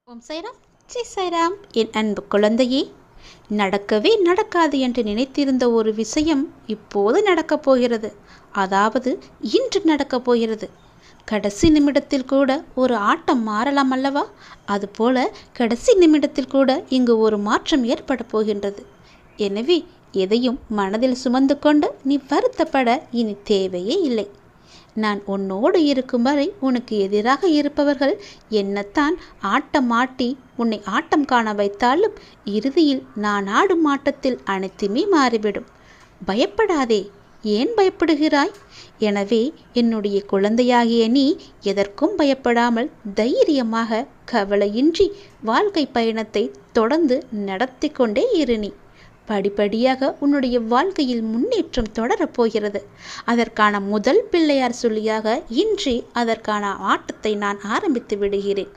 ஓம் சைராம், ஜெய் சைராம். என் அன்பு குழந்தையே, நடக்கவே நடக்காது என்று நினைத்திருந்த ஒரு விஷயம் இப்போது நடக்கப் போகிறது. அதாவது இன்று நடக்கப் போகிறது. கடைசி நிமிடத்தில் கூட ஒரு ஆட்டம் மாறலாம் அல்லவா? அதுபோல கடைசி நிமிடத்தில் கூட இங்கு ஒரு மாற்றம் ஏற்பட போகின்றது. எனவே எதையும் மனதில் சுமந்து கொண்டு நீ வருத்தப்பட இனி தேவையே இல்லை. நான் உன்னோடு இருக்கும் வரை உனக்கு எதிராக இருப்பவர்கள் என்னத்தான் ஆட்டம் ஆட்டி உன்னை ஆட்டம் காண வைத்தாலும் இறுதியில் நான் ஆடும் ஆட்டத்தில் அனைத்துமே மாறிவிடும். பயப்படாதே. ஏன் பயப்படுகிறாய்? எனவே என்னுடைய குழந்தையாகிய நீ எதற்கும் பயப்படாமல் தைரியமாக கவலையின்றி வாழ்க்கை பயணத்தை தொடர்ந்து நடத்தி கொண்டே இரு. நீ படிப்படியாக உன்னுடைய வாழ்க்கையில் முன்னேற்றம் தொடரப்போகிறது. அதற்கான முதல் பிள்ளையார் சொல்லியாக இன்றே அதற்கான ஆட்டத்தை நான் ஆரம்பித்து விடுகிறேன்.